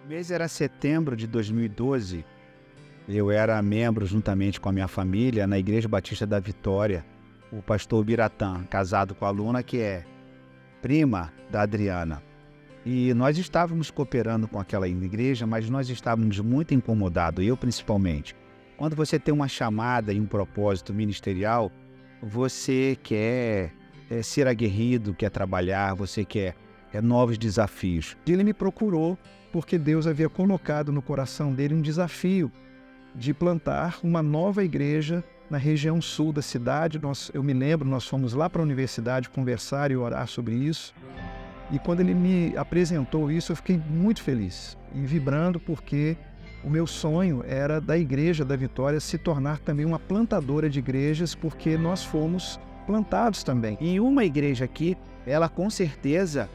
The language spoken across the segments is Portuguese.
mês era setembro de 2012. Eu era membro, juntamente com a minha família, na Igreja Batista da Vitória. O pastor Biratã, casado com a aluna que é prima da Adriana. E nós estávamos cooperando com aquela igreja, mas nós estávamos muito incomodados, eu principalmente. Quando você tem uma chamada e um propósito ministerial, você quer ser aguerrido, quer trabalhar, você quer novos desafios. Ele me procurou porque Deus havia colocado no coração dele um desafio de plantar uma nova igreja na região sul da cidade. Eu me lembro, nós fomos lá para a universidade conversar e orar sobre isso. E quando ele me apresentou isso, eu fiquei muito feliz e vibrando, porque o meu sonho era da Igreja da Vitória se tornar também uma plantadora de igrejas, porque nós fomos plantados também. E uma igreja aqui, ela com certeza,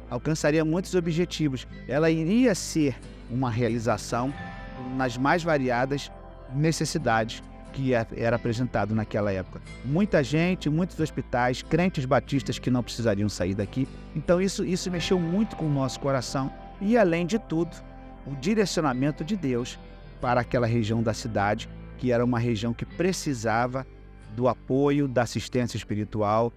alcançaria muitos objetivos. Ela iria ser uma realização nas mais variadas necessidades que era apresentado naquela época. Muita gente, muitos hospitais, crentes batistas que não precisariam sair daqui. Então isso mexeu muito com o nosso coração e, além de tudo, o direcionamento de Deus para aquela região da cidade, que era uma região que precisava do apoio, da assistência espiritual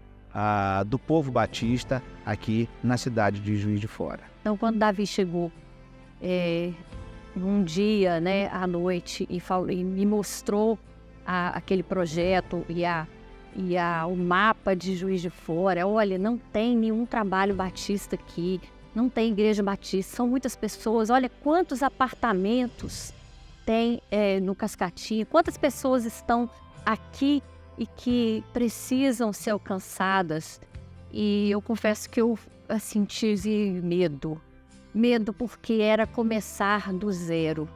do povo batista aqui na cidade de Juiz de Fora. Então, quando Davi chegou um dia, né, à noite, e me mostrou aquele projeto e o mapa de Juiz de Fora, olha, não tem nenhum trabalho batista aqui, não tem igreja batista, são muitas pessoas, olha quantos apartamentos tem no Cascatinha, quantas pessoas estão aqui e que precisam ser alcançadas. E eu confesso que eu tive medo porque era começar do zero.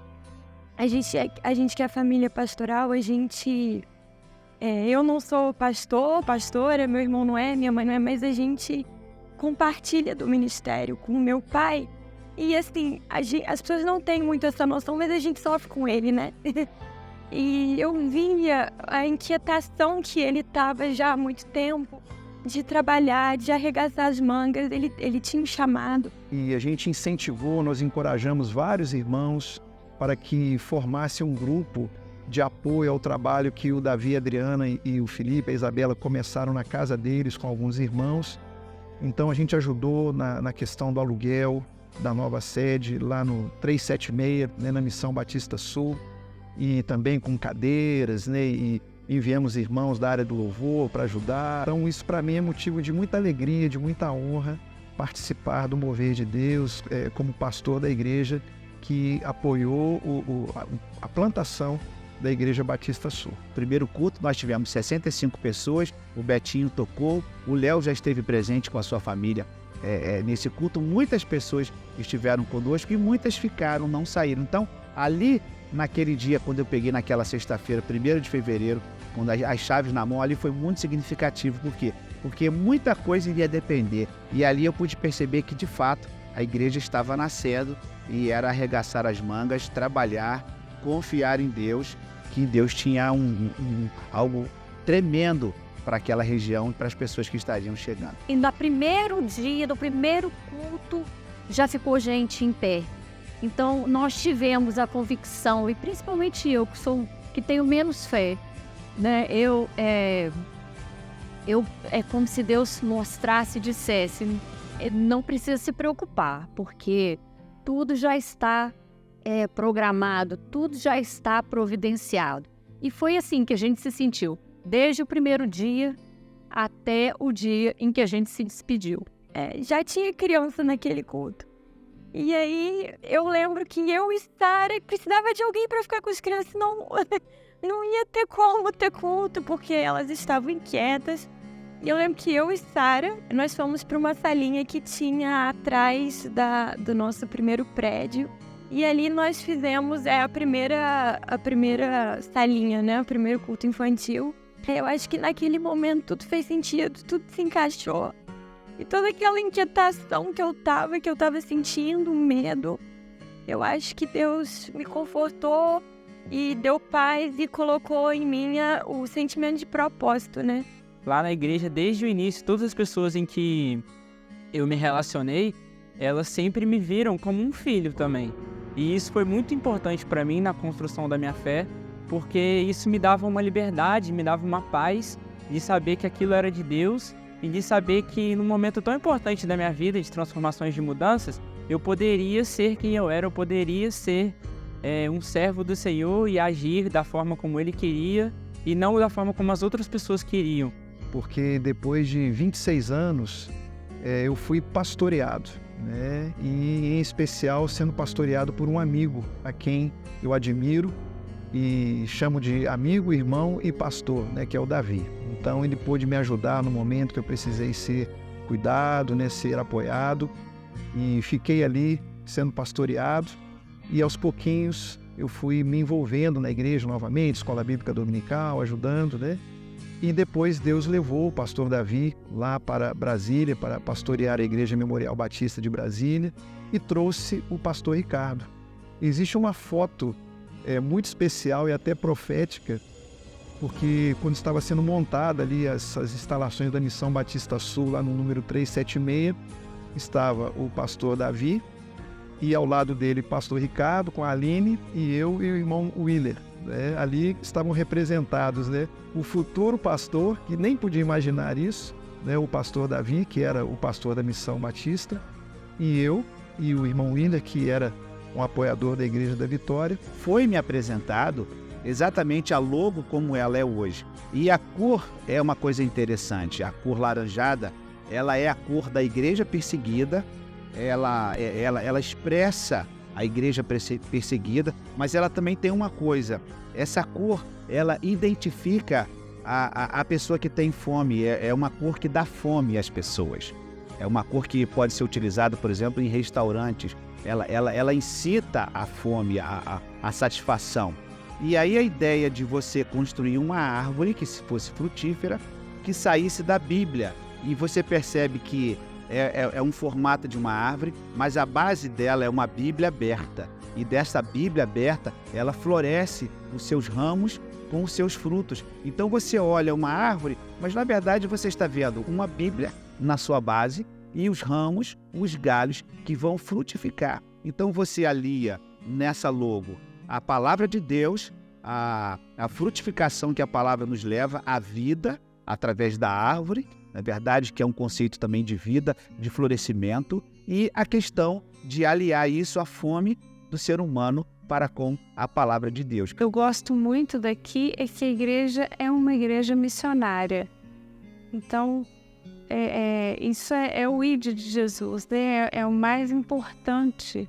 A gente que é família pastoral, eu não sou pastora, meu irmão não é, minha mãe não é, mas a gente compartilha do ministério com o meu pai. E assim, as pessoas não têm muito essa noção, mas a gente sofre com ele, né? E eu via a inquietação que ele estava já há muito tempo de trabalhar, de arregaçar as mangas. Ele tinha um chamado. E a gente incentivou, nós encorajamos vários irmãos para que formasse um grupo de apoio ao trabalho que o Davi, a Adriana e o Felipe, a Isabela começaram na casa deles com alguns irmãos. Então a gente ajudou na questão do aluguel da nova sede lá no 376, né, na Missão Batista Sul, e também com cadeiras, né, e enviamos irmãos da área do louvor para ajudar. Então isso para mim é motivo de muita alegria, de muita honra participar do mover de Deus como pastor da igreja que apoiou a plantação da Igreja Batista Sul. Primeiro culto nós tivemos 65 pessoas, o Betinho tocou, o Léo já esteve presente com a sua família nesse culto. Muitas pessoas estiveram conosco e muitas ficaram, não saíram. Então ali, naquele dia, quando eu peguei naquela sexta-feira, 1º de fevereiro, quando as chaves na mão, ali foi muito significativo. Por quê? Porque muita coisa iria depender. E ali eu pude perceber que, de fato, a igreja estava nascendo e era arregaçar as mangas, trabalhar, confiar em Deus, que Deus tinha algo tremendo para aquela região e para as pessoas que estariam chegando. E no primeiro dia, no primeiro culto, já ficou gente em pé. Então, nós tivemos a convicção, e principalmente eu, que tenho menos fé, né? É como se Deus mostrasse e dissesse, não precisa se preocupar, porque tudo já está programado, tudo já está providenciado. E foi assim que a gente se sentiu, desde o primeiro dia até o dia em que a gente se despediu. Já tinha criança naquele culto. E aí eu lembro que eu e Sara precisava de alguém para ficar com as crianças, não ia ter como ter culto, porque elas estavam inquietas. E eu lembro que eu e Sara, nós fomos para uma salinha que tinha atrás do nosso primeiro prédio. E ali nós fizemos a primeira salinha, né? O primeiro culto infantil. Eu acho que naquele momento tudo fez sentido, tudo se encaixou. E toda aquela inquietação que eu tava sentindo, medo, eu acho que Deus me confortou e deu paz e colocou em mim o sentimento de propósito, né? Lá na igreja, desde o início, todas as pessoas em que eu me relacionei, elas sempre me viram como um filho também. E isso foi muito importante para mim na construção da minha fé, porque isso me dava uma liberdade, me dava uma paz de saber que aquilo era de Deus e de saber que num momento tão importante da minha vida, de transformações, de mudanças, eu poderia ser quem eu era, eu poderia ser um servo do Senhor e agir da forma como Ele queria e não da forma como as outras pessoas queriam. Porque depois de 26 anos, eu fui pastoreado, né? E em especial sendo pastoreado por um amigo a quem eu admiro e chamo de amigo, irmão e pastor, né? Que é o Davi. Então ele pôde me ajudar no momento que eu precisei ser cuidado, né? Ser apoiado, e fiquei ali sendo pastoreado, e aos pouquinhos eu fui me envolvendo na igreja novamente, escola bíblica dominical, ajudando, né? E depois Deus levou o pastor Davi lá para Brasília, para pastorear a Igreja Memorial Batista de Brasília, e trouxe o pastor Ricardo. Existe uma foto muito especial e até profética, porque quando estava sendo montada ali essas instalações da Missão Batista Sul, lá no número 376, estava o pastor Davi, e ao lado dele o pastor Ricardo, com a Aline, e eu e o irmão Willer. Ali estavam representados, né, o futuro pastor, que nem podia imaginar isso, né, o pastor Davi, que era o pastor da Missão Batista, e eu e o irmão Willer, que era um apoiador da Igreja da Vitória. Foi-me apresentado exatamente a logo como ela é hoje. E a cor é uma coisa interessante. A cor laranjada, ela é a cor da igreja perseguida, ela expressa a igreja perseguida, mas ela também tem uma coisa. Essa cor, ela identifica a pessoa que tem fome. É uma cor que dá fome às pessoas. É uma cor que pode ser utilizada, por exemplo, em restaurantes. Ela incita a fome, a satisfação. E aí a ideia de você construir uma árvore que se fosse frutífera, que saísse da Bíblia. E você percebe que é um formato de uma árvore, mas a base dela é uma Bíblia aberta. E dessa Bíblia aberta, ela floresce os seus ramos com os seus frutos. Então você olha uma árvore, mas na verdade você está vendo uma Bíblia na sua base e os ramos, os galhos que vão frutificar. Então você alia nessa logo a palavra de Deus, a frutificação que a palavra nos leva, a vida através da árvore, na verdade, que é um conceito também de vida, de florescimento, e a questão de aliar isso à fome do ser humano para com a palavra de Deus. Eu gosto muito daqui é que a igreja é uma igreja missionária. Então, isso é o ID de Jesus, né? É o mais importante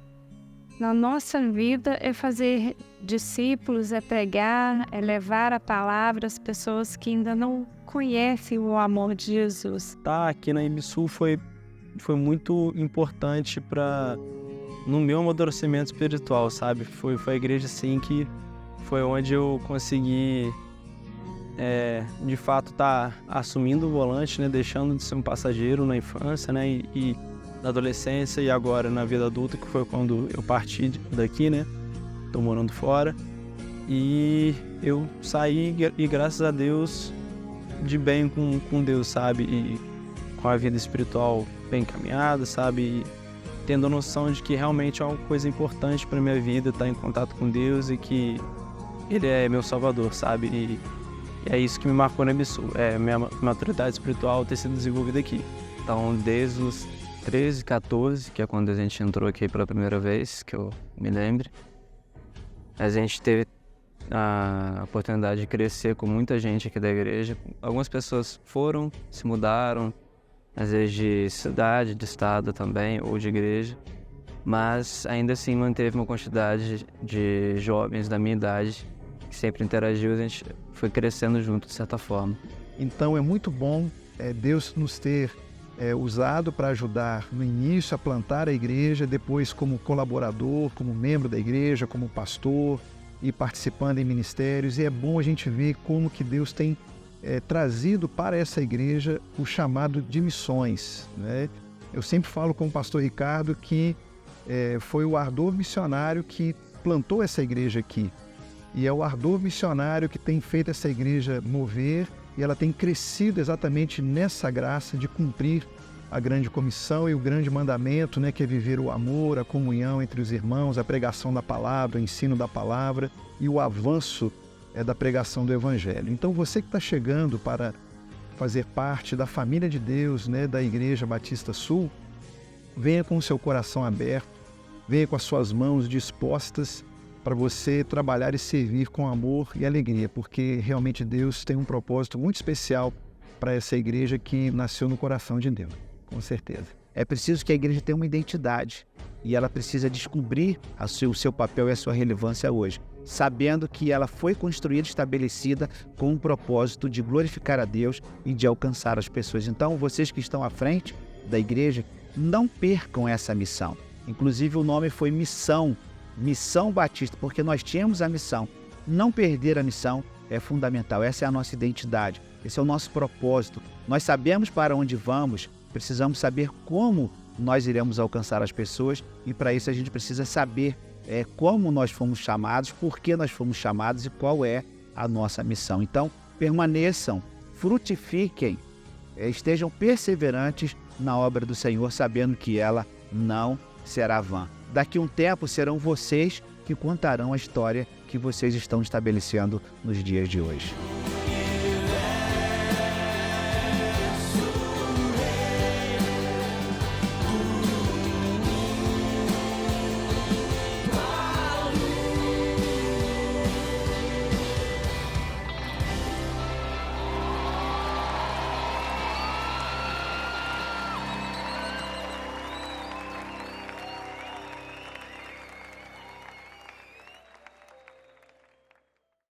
na nossa vida, é fazer discípulos, é pregar, é levar a palavra às pessoas que ainda não conhecem o amor de Jesus. Tá, aqui na IBSU foi muito importante no meu amadurecimento espiritual, sabe? Foi a igreja, assim, que foi onde eu consegui, de fato, tá assumindo o volante, né? Deixando de ser um passageiro na infância, né? E na adolescência e agora na vida adulta, que foi quando eu parti daqui, né? Tô morando fora. E eu saí, e graças a Deus, de bem com Deus, sabe? E com a vida espiritual bem encaminhada, sabe? E tendo a noção de que realmente é uma coisa importante para minha vida, estar em contato com Deus e que Ele é meu Salvador, sabe? E é isso que me marcou na IBSU. Minha maturidade espiritual ter sido desenvolvida aqui. Então, desde os 13, 14, que é quando a gente entrou aqui pela primeira vez, que eu me lembre, a gente teve a oportunidade de crescer com muita gente aqui da igreja. Algumas pessoas foram, se mudaram, às vezes de cidade, de estado também, ou de igreja, mas ainda assim manteve uma quantidade de jovens da minha idade que sempre interagiu, a gente foi crescendo junto de certa forma. Então é muito bom Deus nos ter usado para ajudar no início a plantar a igreja, depois como colaborador, como membro da igreja, como pastor e participando em ministérios. E é bom a gente ver como que Deus tem trazido para essa igreja o chamado de missões, né? Eu sempre falo com o pastor Ricardo que foi o ardor missionário que plantou essa igreja aqui. E é o ardor missionário que tem feito essa igreja mover, e ela tem crescido exatamente nessa graça de cumprir a grande comissão e o grande mandamento, né, que é viver o amor, a comunhão entre os irmãos, a pregação da palavra, o ensino da palavra e o avanço da pregação do Evangelho. Então, você que está chegando para fazer parte da família de Deus, né, da Igreja Batista Sul, venha com o seu coração aberto, venha com as suas mãos dispostas para você trabalhar e servir com amor e alegria, porque realmente Deus tem um propósito muito especial para essa igreja que nasceu no coração de Deus, com certeza. É preciso que a igreja tenha uma identidade e ela precisa descobrir o seu papel e a sua relevância hoje, sabendo que ela foi construída e estabelecida com o propósito de glorificar a Deus e de alcançar as pessoas. Então, vocês que estão à frente da igreja, não percam essa missão. Inclusive, o nome foi Missão Batista, porque nós tínhamos a missão. Não perder a missão é fundamental, essa é a nossa identidade, esse é o nosso propósito. Nós sabemos para onde vamos, precisamos saber como nós iremos alcançar as pessoas e para isso a gente precisa saber como nós fomos chamados, por que nós fomos chamados e qual é a nossa missão. Então, permaneçam, frutifiquem, estejam perseverantes na obra do Senhor, sabendo que ela não será vã. Daqui a um tempo serão vocês que contarão a história que vocês estão estabelecendo nos dias de hoje.